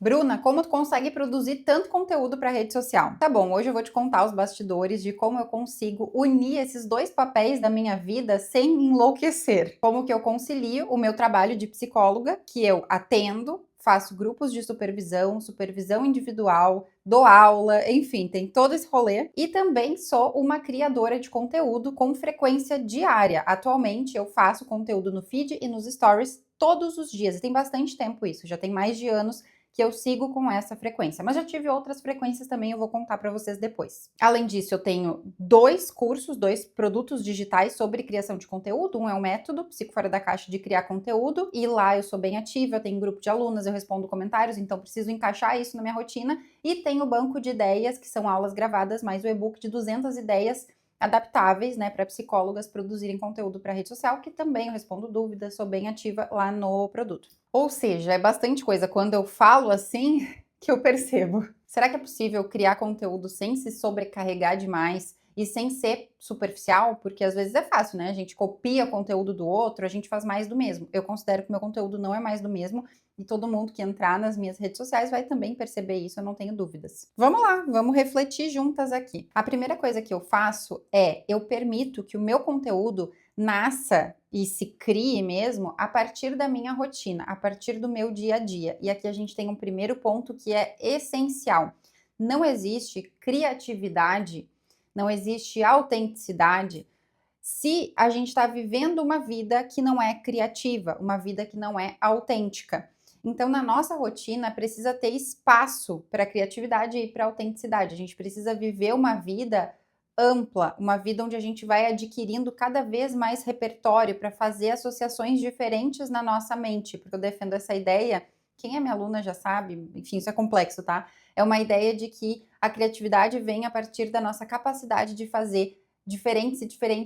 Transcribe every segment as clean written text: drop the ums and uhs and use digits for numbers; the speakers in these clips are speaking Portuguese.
Bruna, como tu consegue produzir tanto conteúdo para rede social? Tá bom, hoje eu vou te contar os bastidores de como eu consigo unir esses dois papéis da minha vida sem enlouquecer. Como que eu concilio o meu trabalho de psicóloga, que eu atendo, faço grupos de supervisão, supervisão individual, dou aula, enfim, tem todo esse rolê. E também sou uma criadora de conteúdo com frequência diária. Atualmente eu faço conteúdo no feed e nos stories todos os dias. E tem bastante tempo isso, já tem mais de anos que eu sigo com essa frequência. Mas já tive outras frequências também, eu vou contar para vocês depois. Além disso, eu tenho dois cursos, dois produtos digitais sobre criação de conteúdo. Um é o método Psico Fora da Caixa de Criar Conteúdo, e lá eu sou bem ativa, eu tenho um grupo de alunas, eu respondo comentários, então preciso encaixar isso na minha rotina. E tem o banco de ideias, que são aulas gravadas, mais o e-book de 200 ideias adaptáveis, né, para psicólogas produzirem conteúdo para rede social, que também eu respondo dúvidas, sou bem ativa lá no produto. Ou seja, é bastante coisa. Quando eu falo assim, que eu percebo. Será que é possível criar conteúdo sem se sobrecarregar demais e sem ser superficial? Porque às vezes é fácil, né? A gente copia conteúdo do outro, a gente faz mais do mesmo. Eu considero que meu conteúdo não é mais do mesmo e todo mundo que entrar nas minhas redes sociais vai também perceber isso, eu não tenho dúvidas. Vamos lá, vamos refletir juntas aqui. A primeira coisa que eu faço é, eu permito que o meu conteúdo nasça e se crie mesmo a partir da minha rotina, a partir do meu dia a dia. E aqui a gente tem um primeiro ponto que é essencial. Não existe criatividade, não existe autenticidade se a gente está vivendo uma vida que não é criativa, uma vida que não é autêntica. Então, na nossa rotina, precisa ter espaço para criatividade e para autenticidade. A gente precisa viver uma vida ampla, uma vida onde a gente vai adquirindo cada vez mais repertório para fazer associações diferentes na nossa mente, porque eu defendo essa ideia, quem é minha aluna já sabe, enfim, isso é complexo, tá? É uma ideia de que a criatividade vem a partir da nossa capacidade de fazer diferentes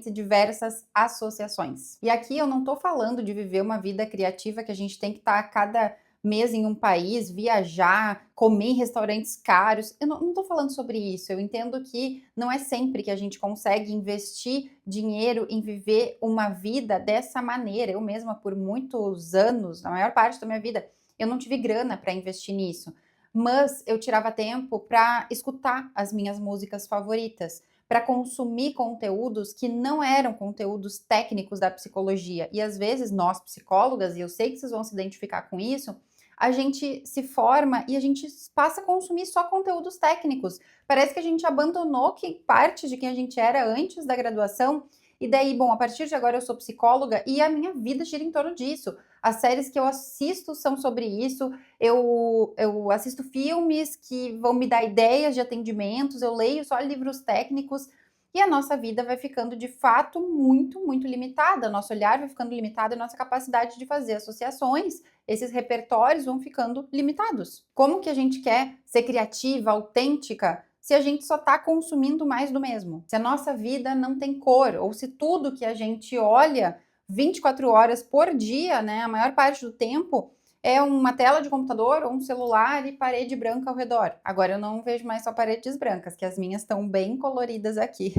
e diversas associações. E aqui eu não estou falando de viver uma vida criativa que a gente tem que estar a cada mês em um país, viajar, comer em restaurantes caros. Eu não estou falando sobre isso. Eu entendo que não é sempre que a gente consegue investir dinheiro em viver uma vida dessa maneira. Eu mesma, por muitos anos, na maior parte da minha vida, eu não tive grana para investir nisso. Mas eu tirava tempo para escutar as minhas músicas favoritas, para consumir conteúdos que não eram conteúdos técnicos da psicologia. E às vezes nós psicólogas, e eu sei que vocês vão se identificar com isso, a gente se forma e a gente passa a consumir só conteúdos técnicos. Parece que a gente abandonou que parte de quem a gente era antes da graduação. E daí, bom, a partir de agora eu sou psicóloga e a minha vida gira em torno disso. As séries que eu assisto são sobre isso, eu assisto filmes que vão me dar ideias de atendimentos, eu leio só livros técnicos e a nossa vida vai ficando de fato muito limitada. Nosso olhar vai ficando limitado, a nossa capacidade de fazer associações, esses repertórios vão ficando limitados. Como que a gente quer ser criativa, autêntica, se a gente só está consumindo mais do mesmo? Se a nossa vida não tem cor, ou se tudo que a gente olha 24 horas por dia, né, a maior parte do tempo, é uma tela de computador ou um celular e parede branca ao redor. Agora eu não vejo mais só paredes brancas, que as minhas estão bem coloridas aqui.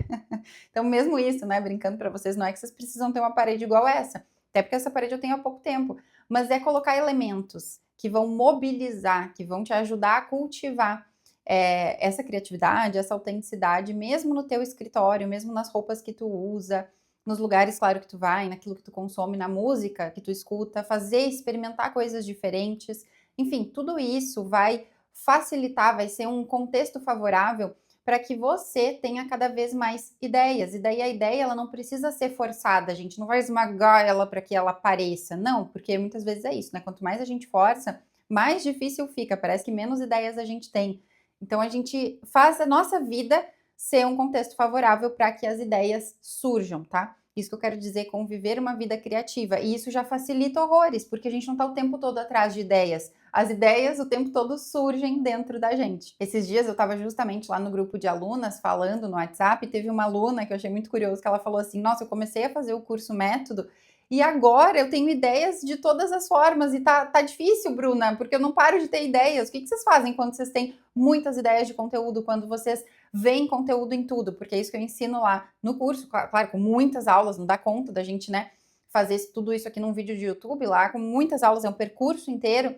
Então, mesmo isso, né, brincando para vocês, não é que vocês precisam ter uma parede igual essa, até porque essa parede eu tenho há pouco tempo, mas é colocar elementos que vão mobilizar, que vão te ajudar a cultivar essa criatividade, essa autenticidade, mesmo no teu escritório, mesmo nas roupas que tu usa, nos lugares, claro, que tu vai, naquilo que tu consome, na música que tu escuta, fazer, experimentar coisas diferentes. Enfim, tudo isso vai facilitar, vai ser um contexto favorável para que você tenha cada vez mais ideias. E daí a ideia, ela não precisa ser forçada, a gente não vai esmagar ela para que ela apareça. Não, porque muitas vezes é isso, né? Quanto mais a gente força, mais difícil fica, parece que menos ideias a gente tem. Então a gente faz a nossa vida ser um contexto favorável para que as ideias surjam, tá? Isso que eu quero dizer com viver uma vida criativa. E isso já facilita horrores, porque a gente não está o tempo todo atrás de ideias. As ideias o tempo todo surgem dentro da gente. Esses dias eu estava justamente lá no grupo de alunas falando no WhatsApp, e teve uma aluna que eu achei muito curioso, que ela falou assim, nossa, eu comecei a fazer o curso Método e agora eu tenho ideias de todas as formas e tá difícil, Bruna, porque eu não paro de ter ideias. O que vocês fazem quando vocês têm muitas ideias de conteúdo, quando vocês veem conteúdo em tudo? Porque é isso que eu ensino lá no curso, claro, com muitas aulas, não dá conta da gente, né, fazer tudo isso aqui num vídeo de YouTube lá, com muitas aulas, é um percurso inteiro.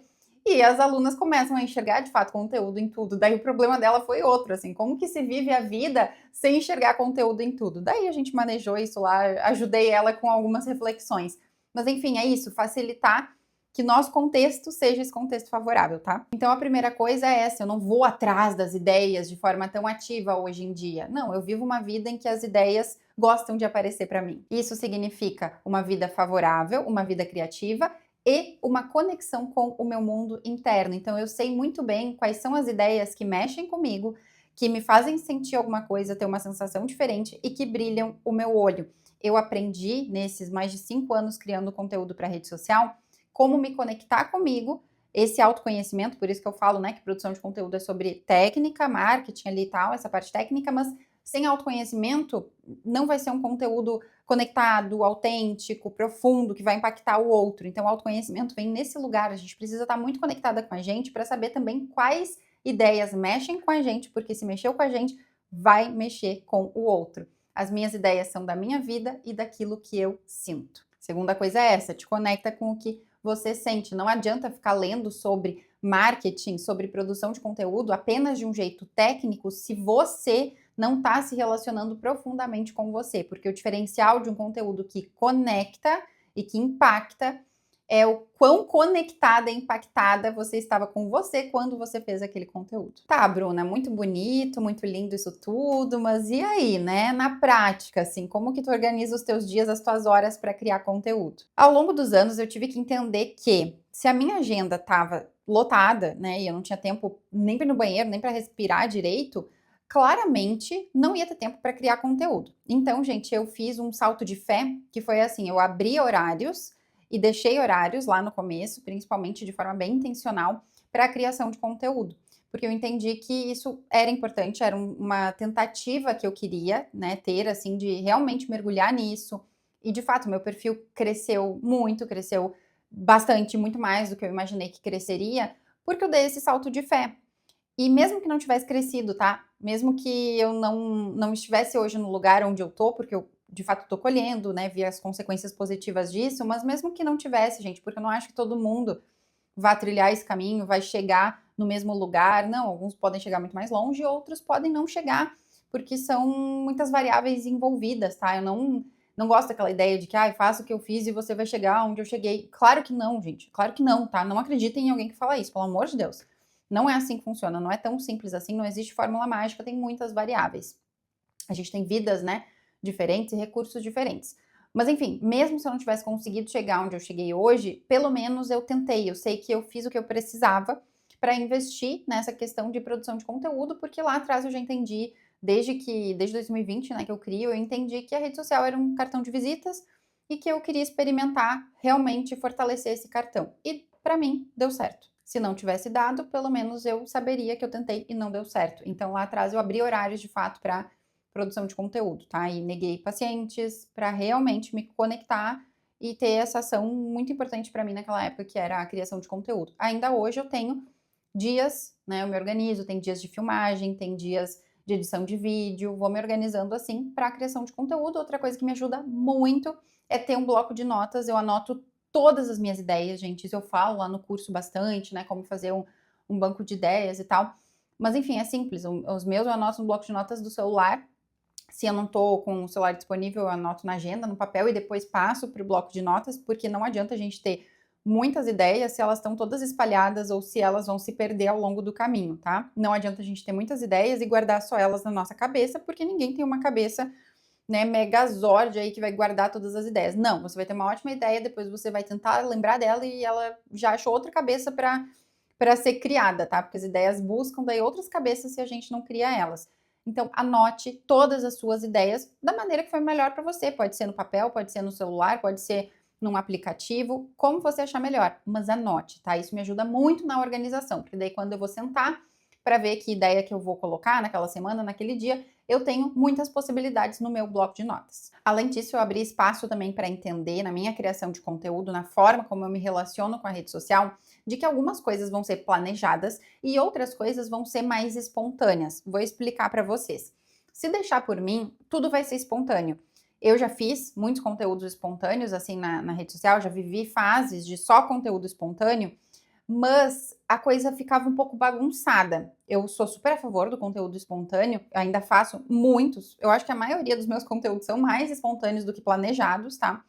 E as alunas começam a enxergar, de fato, conteúdo em tudo. Daí o problema dela foi outro, assim, como que se vive a vida sem enxergar conteúdo em tudo? Daí a gente manejou isso lá, ajudei ela com algumas reflexões. Mas enfim, é isso, facilitar que nosso contexto seja esse contexto favorável, tá? Então a primeira coisa é essa, eu não vou atrás das ideias de forma tão ativa hoje em dia. Não, eu vivo uma vida em que as ideias gostam de aparecer para mim. Isso significa uma vida favorável, uma vida criativa e uma conexão com o meu mundo interno. Então eu sei muito bem quais são as ideias que mexem comigo, que me fazem sentir alguma coisa, ter uma sensação diferente e que brilham o meu olho. Eu aprendi nesses mais de 5 anos criando conteúdo para rede social como me conectar comigo, esse autoconhecimento, por isso que eu falo, né, que produção de conteúdo é sobre técnica, marketing ali e tal, essa parte técnica, mas sem autoconhecimento não vai ser um conteúdo conectado, autêntico, profundo, que vai impactar o outro. Então, o autoconhecimento vem nesse lugar, a gente precisa estar muito conectada com a gente para saber também quais ideias mexem com a gente, porque se mexeu com a gente, vai mexer com o outro. As minhas ideias são da minha vida e daquilo que eu sinto. Segunda coisa é essa, te conecta com o que você sente. Não adianta ficar lendo sobre marketing, sobre produção de conteúdo apenas de um jeito técnico se você não está se relacionando profundamente com você, porque o diferencial de um conteúdo que conecta e que impacta é o quão conectada e impactada você estava com você quando você fez aquele conteúdo. Tá, Bruna, muito bonito, muito lindo isso tudo, mas e aí, né? Na prática, assim, como que tu organiza os teus dias, as tuas horas para criar conteúdo? Ao longo dos anos, eu tive que entender que se a minha agenda estava lotada, né, e eu não tinha tempo nem para ir no banheiro, nem para respirar direito, claramente não ia ter tempo para criar conteúdo. Então, gente, eu fiz um salto de fé, que foi assim, eu abri horários e deixei horários lá no começo, principalmente de forma bem intencional, para a criação de conteúdo. Porque eu entendi que isso era importante, era uma tentativa que eu queria, né, ter, assim, de realmente mergulhar nisso. E, de fato, meu perfil cresceu muito, cresceu bastante, muito mais do que eu imaginei que cresceria, porque eu dei esse salto de fé. E mesmo que não tivesse crescido, tá? Mesmo que eu não estivesse hoje no lugar onde eu tô, porque eu de fato tô colhendo, né? Vi as consequências positivas disso, mas mesmo que não tivesse, gente, porque eu não acho que todo mundo vá trilhar esse caminho, vai chegar no mesmo lugar. Não, alguns podem chegar muito mais longe, outros podem não chegar, porque são muitas variáveis envolvidas, tá? Eu não gosto daquela ideia de que, faça o que eu fiz e você vai chegar onde eu cheguei. Claro que não, gente. Claro que não, tá? Não acreditem em alguém que fala isso, pelo amor de Deus. Não é assim que funciona, não é tão simples assim, não existe fórmula mágica, tem muitas variáveis. A gente tem vidas, né, diferentes e recursos diferentes. Mas enfim, mesmo se eu não tivesse conseguido chegar onde eu cheguei hoje, pelo menos eu tentei, eu sei que eu fiz o que eu precisava para investir nessa questão de produção de conteúdo, porque lá atrás eu já entendi, desde 2020, né, que eu crio, eu entendi que a rede social era um cartão de visitas e que eu queria experimentar realmente fortalecer esse cartão. E para mim deu certo. Se não tivesse dado, pelo menos eu saberia que eu tentei e não deu certo. Então lá atrás eu abri horários de fato para produção de conteúdo, tá? E neguei pacientes para realmente me conectar e ter essa ação muito importante para mim naquela época, que era a criação de conteúdo. Ainda hoje eu tenho dias, né? Eu me organizo, tem dias de filmagem, tem dias de edição de vídeo, vou me organizando assim para a criação de conteúdo. Outra coisa que me ajuda muito é ter um bloco de notas, eu anoto todas as minhas ideias, gente. Isso eu falo lá no curso bastante, né? Como fazer um banco de ideias e tal. Mas enfim, é simples. Os meus eu anoto no bloco de notas do celular. Se eu não estou com o celular disponível, eu anoto na agenda, no papel e depois passo para o bloco de notas, porque não adianta a gente ter muitas ideias se elas estão todas espalhadas ou se elas vão se perder ao longo do caminho, tá? Não adianta a gente ter muitas ideias e guardar só elas na nossa cabeça, porque ninguém tem uma cabeça, né, megazord aí que vai guardar todas as ideias. Não, você vai ter uma ótima ideia, depois você vai tentar lembrar dela e ela já achou outra cabeça para ser criada, tá? Porque as ideias buscam daí outras cabeças se a gente não cria elas. Então, anote todas as suas ideias da maneira que for melhor para você. Pode ser no papel, pode ser no celular, pode ser num aplicativo, como você achar melhor. Mas anote, tá? Isso me ajuda muito na organização, porque daí quando eu vou sentar para ver que ideia que eu vou colocar naquela semana, naquele dia, eu tenho muitas possibilidades no meu bloco de notas. Além disso, eu abri espaço também para entender na minha criação de conteúdo, na forma como eu me relaciono com a rede social, de que algumas coisas vão ser planejadas e outras coisas vão ser mais espontâneas. Vou explicar para vocês. Se deixar por mim, tudo vai ser espontâneo. Eu já fiz muitos conteúdos espontâneos assim na rede social, já vivi fases de só conteúdo espontâneo, mas a coisa ficava um pouco bagunçada. Eu sou super a favor do conteúdo espontâneo, ainda faço muitos. Eu acho que a maioria dos meus conteúdos são mais espontâneos do que planejados, tá?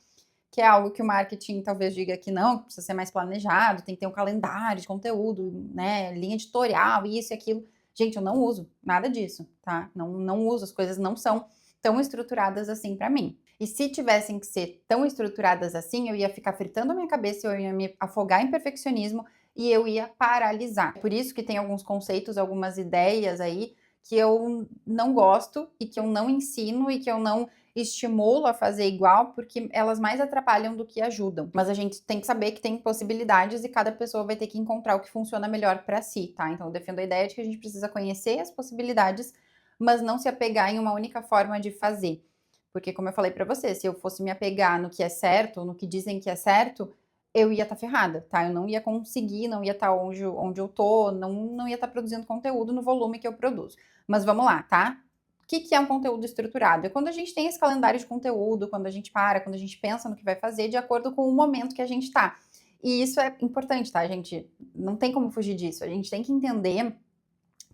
Que é algo que o marketing talvez diga que não, que precisa ser mais planejado, tem que ter um calendário de conteúdo, né? Linha editorial, isso e aquilo. Gente, eu não uso nada disso, tá? Não uso, as coisas não são tão estruturadas assim para mim. E se tivessem que ser tão estruturadas assim, eu ia ficar fritando a minha cabeça, eu ia me afogar em perfeccionismo e eu ia paralisar. Por isso que tem alguns conceitos, algumas ideias aí que eu não gosto e que eu não ensino e que eu não estimulo a fazer igual, porque elas mais atrapalham do que ajudam. Mas a gente tem que saber que tem possibilidades e cada pessoa vai ter que encontrar o que funciona melhor para si, tá? Então eu defendo a ideia de que a gente precisa conhecer as possibilidades, mas não se apegar em uma única forma de fazer. Porque, como eu falei para você, se eu fosse me apegar no que é certo, no que dizem que é certo, eu ia estar ferrada, tá? Eu não ia conseguir, não ia estar onde eu tô, não ia estar produzindo conteúdo no volume que eu produzo. Mas vamos lá, tá? O que é um conteúdo estruturado? É quando a gente tem esse calendário de conteúdo, quando a gente para, quando a gente pensa no que vai fazer de acordo com o momento que a gente tá. E isso é importante, tá, gente? Não tem como fugir disso. A gente tem que entender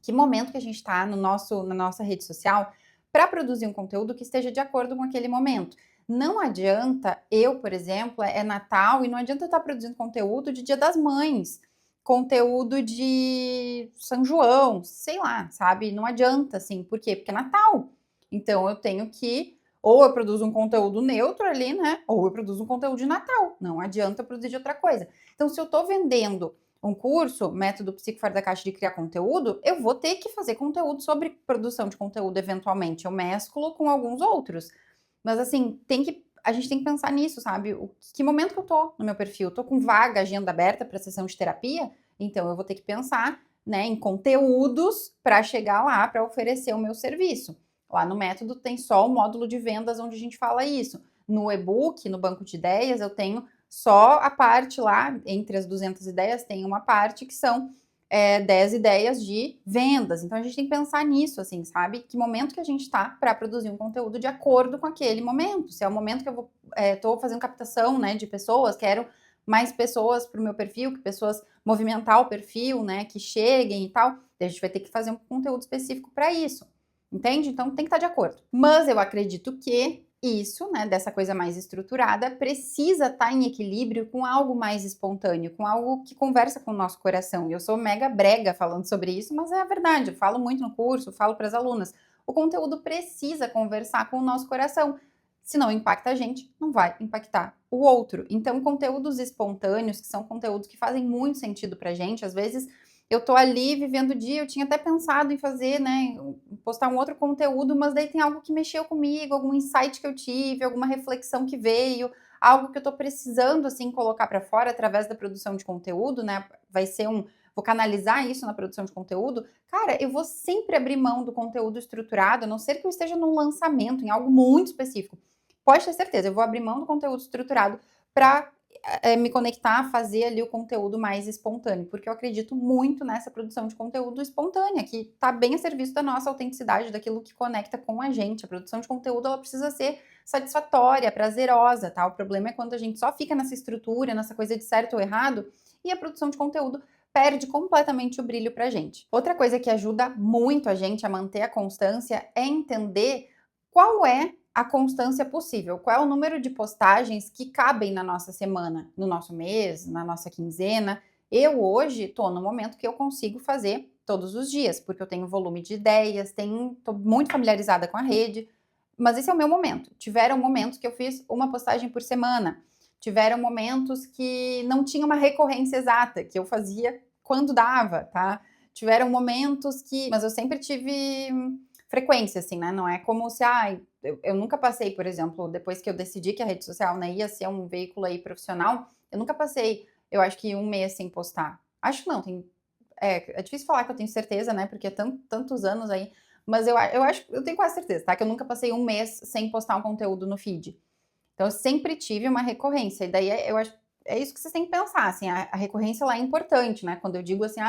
que momento que a gente está na nossa rede social para produzir um conteúdo que esteja de acordo com aquele momento. Não adianta eu, por exemplo, é Natal e não adianta eu estar produzindo conteúdo de Dia das Mães, conteúdo de São João, sei lá, sabe? Não adianta, assim. Por quê? Porque é Natal. Então eu tenho que ou eu produzo um conteúdo neutro ali, né? Ou eu produzo um conteúdo de Natal. Não adianta eu produzir de outra coisa. Então, se eu estou vendendo um curso, método Psico Fora da Caixa de criar conteúdo, eu vou ter que fazer conteúdo sobre produção de conteúdo eventualmente. Eu mesclo com alguns outros. Mas assim, a gente tem que pensar nisso, sabe? Que momento que eu tô no meu perfil? Eu tô com vaga, agenda aberta para sessão de terapia? Então eu vou ter que pensar, né, em conteúdos para chegar lá, para oferecer o meu serviço. Lá no método tem só o módulo de vendas onde a gente fala isso. No e-book, no banco de ideias, eu tenho só a parte lá, entre as 200 ideias, tem uma parte que são 10 ideias de vendas. Então a gente tem que pensar nisso, assim, sabe? Que momento que a gente está para produzir um conteúdo de acordo com aquele momento. Se é o momento que eu estou fazendo captação, né, de pessoas, quero mais pessoas para o meu perfil, que pessoas movimentar o perfil, né, que cheguem e tal. A gente vai ter que fazer um conteúdo específico para isso. Entende? Então tem que estar de acordo. Mas eu acredito que isso, né, dessa coisa mais estruturada, precisa estar em equilíbrio com algo mais espontâneo, com algo que conversa com o nosso coração. E eu sou mega brega falando sobre isso, mas é a verdade. Eu falo muito no curso, falo para as alunas. O conteúdo precisa conversar com o nosso coração. Se não impacta a gente, não vai impactar o outro. Então, conteúdos espontâneos, que são conteúdos que fazem muito sentido pra gente, às vezes eu tô ali vivendo o dia, eu tinha até pensado em fazer, né, postar um outro conteúdo, mas daí tem algo que mexeu comigo, algum insight que eu tive, alguma reflexão que veio, algo que eu tô precisando, assim, colocar para fora através da produção de conteúdo, né, vou canalizar isso na produção de conteúdo, cara, eu vou sempre abrir mão do conteúdo estruturado, a não ser que eu esteja num lançamento, em algo muito específico. Pode ter certeza, eu vou abrir mão do conteúdo estruturado para me conectar a fazer ali o conteúdo mais espontâneo, porque eu acredito muito nessa produção de conteúdo espontânea, que está bem a serviço da nossa autenticidade, daquilo que conecta com a gente. A produção de conteúdo, ela precisa ser satisfatória, prazerosa, tá? O problema é quando a gente só fica nessa estrutura, nessa coisa de certo ou errado, e a produção de conteúdo perde completamente o brilho pra gente. Outra coisa que ajuda muito a gente a manter a constância é entender qual é a constância possível. Qual é o número de postagens que cabem na nossa semana, no nosso mês, na nossa quinzena? Eu hoje estou no momento que eu consigo fazer todos os dias, porque eu tenho volume de ideias, estou muito familiarizada com a rede, mas esse é o meu momento. Tiveram momentos que eu fiz uma postagem por semana, tiveram momentos que não tinha uma recorrência exata, que eu fazia quando dava, tá? Tiveram momentos que. Mas eu sempre tive frequência, assim, né? Não é como se, eu nunca passei, por exemplo, depois que eu decidi que a rede social, né, ia ser um veículo aí profissional, eu nunca passei, eu acho que um mês sem postar. Acho que não, é difícil falar que eu tenho certeza, né, porque é tantos anos aí, mas eu acho, eu tenho quase certeza, tá, que eu nunca passei um mês sem postar um conteúdo no feed. Então, eu sempre tive uma recorrência, e daí eu acho, é isso que vocês têm que pensar, assim, a recorrência, ela é importante, né, quando eu digo assim,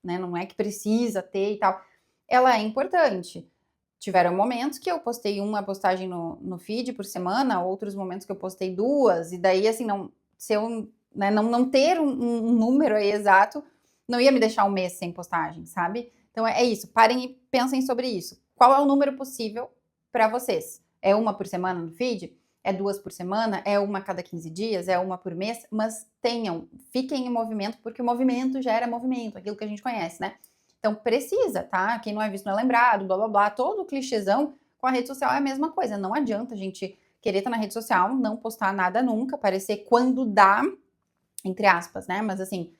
né, não é que precisa ter e tal, ela é importante. Tiveram momentos que eu postei uma postagem no feed por semana, outros momentos que eu postei duas, e daí, assim, não, se eu né, não ter um número aí exato não ia me deixar um mês sem postagem, sabe? Então é isso, parem e pensem sobre isso. Qual é o número possível para vocês? É uma por semana no feed? É duas por semana? É uma a cada 15 dias? É uma por mês? Mas fiquem em movimento, porque o movimento gera movimento, aquilo que a gente conhece, né? Então precisa, tá? Quem não é visto não é lembrado, blá blá blá, todo o clichêzão com a rede social é a mesma coisa. Não adianta a gente querer estar na rede social, não postar nada nunca, aparecer quando dá, entre aspas, né? Mas assim,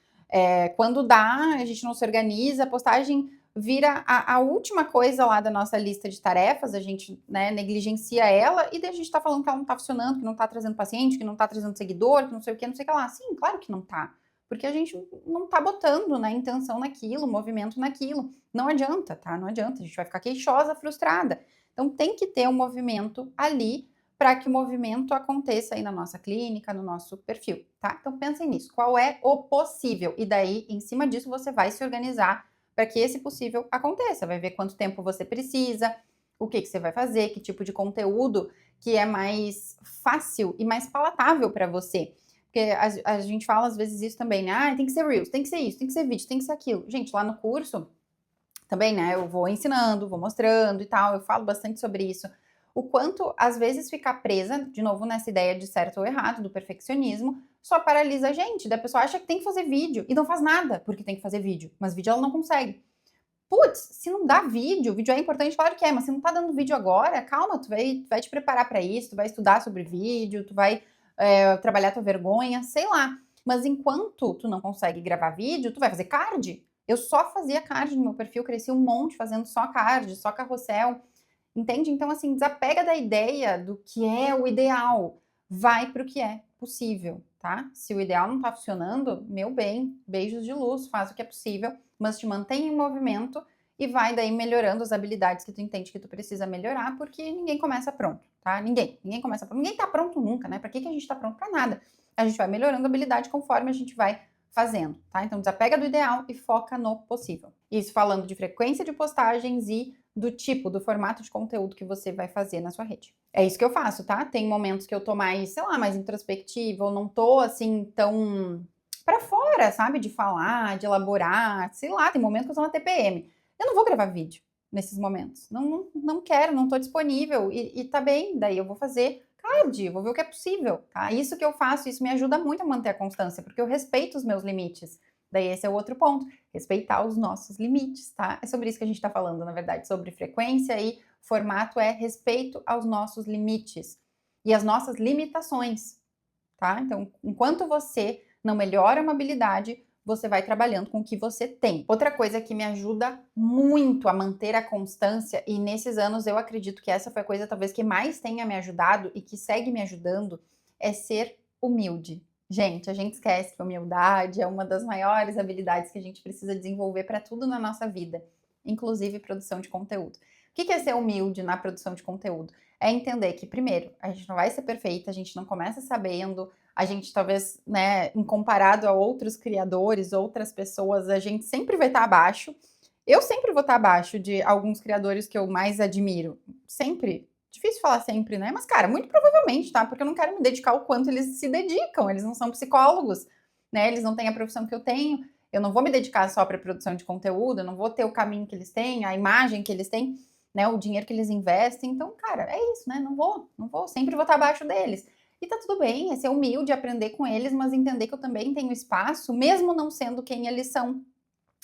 quando dá, a gente não se organiza, a postagem vira a última coisa lá da nossa lista de tarefas, a gente, né, negligencia ela e daí a gente tá falando que ela não tá funcionando, que não tá trazendo paciente, que não tá trazendo seguidor, que não sei o que, não sei o que lá. Sim, claro que não tá. Porque a gente não tá botando, né, intenção naquilo, movimento naquilo. Não adianta, tá? Não adianta. A gente vai ficar queixosa, frustrada. Então tem que ter um movimento ali para que o movimento aconteça aí na nossa clínica, no nosso perfil, tá? Então pensem nisso, qual é o possível? E daí, em cima disso, você vai se organizar para que esse possível aconteça, vai ver quanto tempo você precisa, o que você vai fazer, que tipo de conteúdo que é mais fácil e mais palatável para você. Porque a gente fala às vezes isso também, né? Ah, tem que ser Reels, tem que ser isso, tem que ser vídeo, tem que ser aquilo. Gente, lá no curso também, né? Eu vou ensinando, vou mostrando e tal, eu falo bastante sobre isso. O quanto, às vezes, ficar presa, de novo, nessa ideia de certo ou errado, do perfeccionismo, só paralisa a gente. Da pessoa acha que tem que fazer vídeo e não faz nada porque tem que fazer vídeo, mas vídeo ela não consegue. Putz, se não dá vídeo, vídeo é importante, claro que é, mas se não tá dando vídeo agora, calma, tu vai te preparar para isso, tu vai estudar sobre vídeo, tu vai trabalhar tua vergonha, sei lá. Mas enquanto tu não consegue gravar vídeo, tu vai fazer card. Eu só fazia card no meu perfil, cresci um monte fazendo só card, só carrossel, entende? Então, assim, desapega da ideia do que é o ideal, vai para o que é possível, tá? Se o ideal não tá funcionando, meu bem, beijos de luz, faz o que é possível, mas te mantém em movimento e vai daí melhorando as habilidades que tu entende que tu precisa melhorar, porque ninguém começa pronto, tá? Ninguém começa pronto, ninguém tá pronto nunca, né? Pra que a gente tá pronto pra nada? A gente vai melhorando a habilidade conforme a gente vai fazendo, tá? Então desapega do ideal e foca no possível. Isso falando de frequência de postagens e do tipo, do formato de conteúdo que você vai fazer na sua rede. É isso que eu faço, tá? Tem momentos que eu tô mais, sei lá, mais introspectiva, ou não tô assim tão pra fora, sabe? De falar, de elaborar, sei lá, tem momentos que eu tô na TPM. Eu não vou gravar vídeo nesses momentos. Não quero, não tô disponível. E tá bem, daí eu vou fazer card, vou ver o que é possível, tá? Isso que eu faço, isso me ajuda muito a manter a constância, porque eu respeito os meus limites. Daí esse é o outro ponto, respeitar os nossos limites, tá? É sobre isso que a gente está falando, na verdade, sobre frequência e formato é respeito aos nossos limites e as nossas limitações, tá? Então, enquanto você não melhora uma habilidade, você vai trabalhando com o que você tem. Outra coisa que me ajuda muito a manter a constância, e nesses anos eu acredito que essa foi a coisa talvez que mais tenha me ajudado e que segue me ajudando, é ser humilde. Gente, a gente esquece que a humildade é uma das maiores habilidades que a gente precisa desenvolver para tudo na nossa vida, inclusive produção de conteúdo. O que é ser humilde na produção de conteúdo? É entender que, primeiro, a gente não vai ser perfeita, a gente não começa sabendo, a gente talvez, né, em comparado a outros criadores, outras pessoas, a gente sempre vai estar abaixo. Eu sempre vou estar abaixo de alguns criadores que eu mais admiro. Sempre. Difícil falar sempre, né? Mas, cara, muito provavelmente, tá? Porque eu não quero me dedicar o quanto eles se dedicam. Eles não são psicólogos, né? Eles não têm a profissão que eu tenho. Eu não vou me dedicar só para produção de conteúdo, eu não vou ter o caminho que eles têm, a imagem que eles têm, né? O dinheiro que eles investem. Então, cara, é isso, né? Não vou, sempre vou estar abaixo deles. E tá tudo bem, é ser humilde, aprender com eles, mas entender que eu também tenho espaço, mesmo não sendo quem eles são.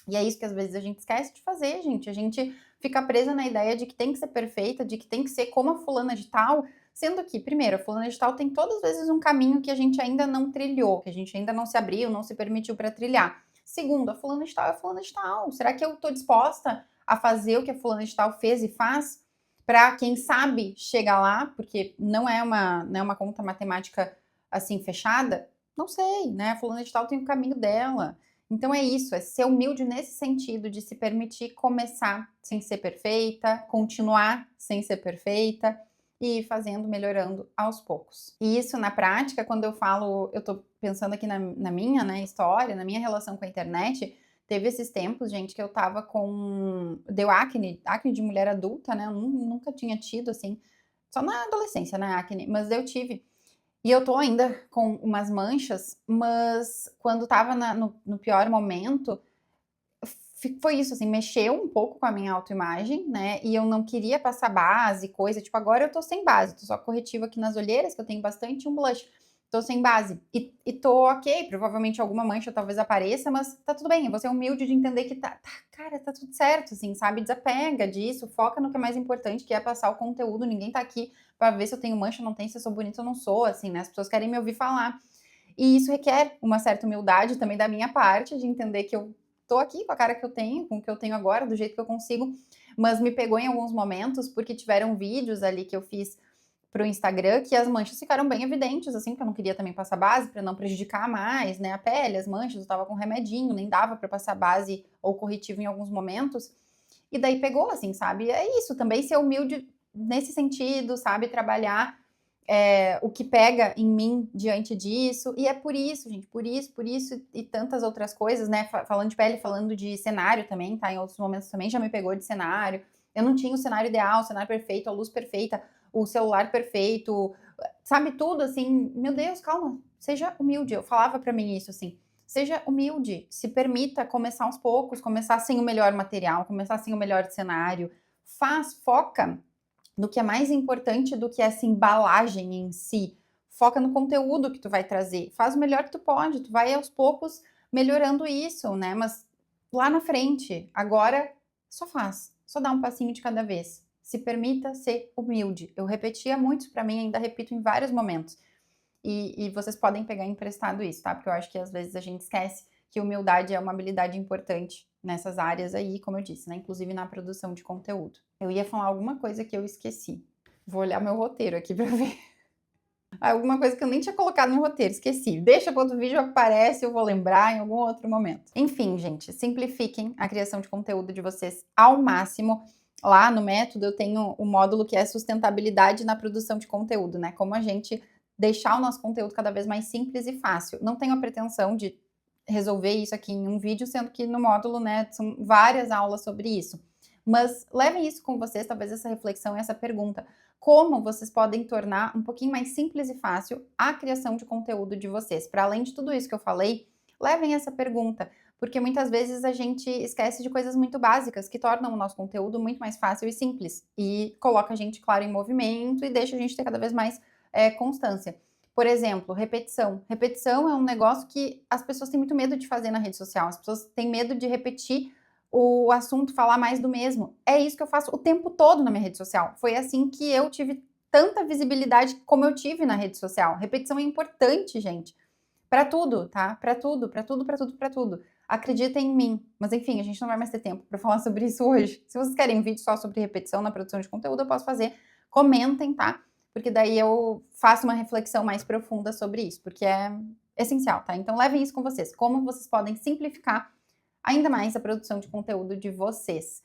E é isso que às vezes a gente esquece de fazer, gente. A gente fica presa na ideia de que tem que ser perfeita, de que tem que ser como a fulana de tal, sendo que, primeiro, a fulana de tal tem todas as vezes um caminho que a gente ainda não trilhou, que a gente ainda não se abriu, não se permitiu para trilhar. Segundo, a fulana de tal é a fulana de tal. Será que eu estou disposta a fazer o que a fulana de tal fez e faz? Para, quem sabe, chegar lá, porque não é uma conta matemática assim fechada? Não sei, né? A fulana de tal tem o caminho dela. Então é isso, é ser humilde nesse sentido de se permitir começar sem ser perfeita, continuar sem ser perfeita e ir fazendo, melhorando aos poucos. E isso na prática, quando eu falo, eu tô pensando aqui na minha, né, história, na minha relação com a internet, teve esses tempos, gente, que eu tava com. Deu acne de mulher adulta, né? Eu nunca tinha tido, assim, só na adolescência, né, acne, mas eu tive. E eu tô ainda com umas manchas, mas quando tava no pior momento, foi isso, assim, mexeu um pouco com a minha autoimagem, né? E eu não queria passar base, coisa. Tipo, agora eu tô sem base, tô só corretivo aqui nas olheiras, que eu tenho bastante, e um blush. Tô sem base. E tô ok, provavelmente alguma mancha talvez apareça, mas tá tudo bem. Você é humilde de entender que cara, tá tudo certo, assim, sabe? Desapega disso, foca no que é mais importante, que é passar o conteúdo. Ninguém tá aqui pra ver se eu tenho mancha ou não tenho, se eu sou bonita ou não sou, assim, né? As pessoas querem me ouvir falar. E isso requer uma certa humildade também da minha parte, de entender que eu tô aqui com a cara que eu tenho, com o que eu tenho agora, do jeito que eu consigo, mas me pegou em alguns momentos, porque tiveram vídeos ali que eu fiz pro Instagram que as manchas ficaram bem evidentes, assim, porque eu não queria também passar base para não prejudicar mais, né, a pele, as manchas, eu tava com remedinho, nem dava para passar base ou corretivo em alguns momentos. E daí pegou, assim, sabe? É isso, também ser humilde nesse sentido, sabe? Trabalhar o que pega em mim diante disso. E é por isso, gente, por isso e tantas outras coisas, né? Falando de pele, falando de cenário também, tá? Em outros momentos também já me pegou de cenário. Eu não tinha o cenário ideal, o cenário perfeito, a luz perfeita, o celular perfeito, sabe? Tudo assim. Meu Deus, calma, seja humilde. Eu falava para mim isso assim. Seja humilde, se permita começar aos poucos, começar sem o melhor material, começar sem o melhor cenário. Foca no que é mais importante do que essa embalagem em si. Foca no conteúdo que tu vai trazer. Faz o melhor que tu pode. Tu vai aos poucos melhorando isso, né? Mas lá na frente, agora, só faz. Só dá um passinho de cada vez. Se permita ser humilde. Eu repetia muito para mim, ainda repito em vários momentos. E vocês podem pegar emprestado isso, tá? Porque eu acho que às vezes a gente esquece que humildade é uma habilidade importante nessas áreas aí, como eu disse, né? Inclusive na produção de conteúdo. Eu ia falar alguma coisa que eu esqueci. Vou olhar meu roteiro aqui pra ver. Alguma coisa que eu nem tinha colocado no roteiro, esqueci. Deixa para outro vídeo, aparece, eu vou lembrar em algum outro momento. Enfim, gente, simplifiquem a criação de conteúdo de vocês ao máximo. Lá no método eu tenho o módulo que é sustentabilidade na produção de conteúdo, né? Como a gente deixar o nosso conteúdo cada vez mais simples e fácil. Não tenho a pretensão de resolver isso aqui em um vídeo, sendo que no módulo, né, são várias aulas sobre isso. Mas levem isso com vocês, talvez essa reflexão e essa pergunta. Como vocês podem tornar um pouquinho mais simples e fácil a criação de conteúdo de vocês? Para além de tudo isso que eu falei, levem essa pergunta, porque muitas vezes a gente esquece de coisas muito básicas que tornam o nosso conteúdo muito mais fácil e simples e coloca a gente, claro, em movimento e deixa a gente ter cada vez mais constância. Por exemplo, repetição. Repetição é um negócio que as pessoas têm muito medo de fazer na rede social. As pessoas têm medo de repetir o assunto, falar mais do mesmo. É isso que eu faço o tempo todo na minha rede social. Foi assim que eu tive tanta visibilidade como eu tive na rede social. Repetição é importante, gente. Para tudo, tá? Para tudo, para tudo, para tudo, para tudo. Acredita em mim. Mas enfim, a gente não vai mais ter tempo para falar sobre isso hoje. Se vocês querem um vídeo só sobre repetição na produção de conteúdo, eu posso fazer. Comentem, tá? Porque daí eu faço uma reflexão mais profunda sobre isso, porque é essencial, tá? Então levem isso com vocês. Como vocês podem simplificar ainda mais a produção de conteúdo de vocês.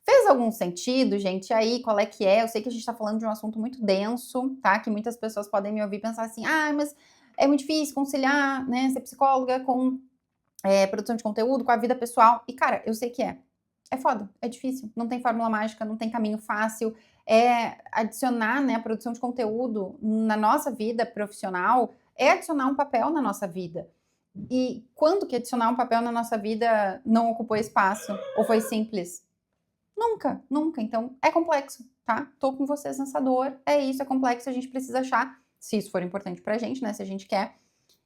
Fez algum sentido, gente? Aí, qual é que é? Eu sei que a gente tá falando de um assunto muito denso, tá? Que muitas pessoas podem me ouvir e pensar assim, mas é muito difícil conciliar, né, ser psicóloga com produção de conteúdo, com a vida pessoal. E, cara, eu sei que é. É foda, é difícil. Não tem fórmula mágica, não tem caminho fácil. Adicionar, né, a produção de conteúdo na nossa vida profissional é adicionar um papel na nossa vida. E quando que adicionar um papel na nossa vida não ocupou espaço ou foi simples? Nunca, nunca. Então é complexo, tá? Tô com vocês nessa dor. É isso, é complexo. A gente precisa achar, se isso for importante pra gente, né? Se a gente quer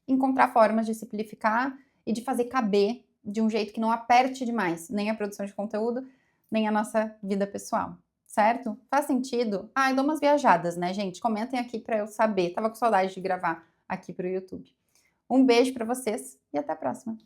encontrar formas de simplificar e de fazer caber de um jeito que não aperte demais, nem a produção de conteúdo, nem a nossa vida pessoal. Certo? Faz sentido? Eu dou umas viajadas, né, gente? Comentem aqui pra eu saber. Tava com saudade de gravar aqui pro YouTube. Um beijo para vocês e até a próxima.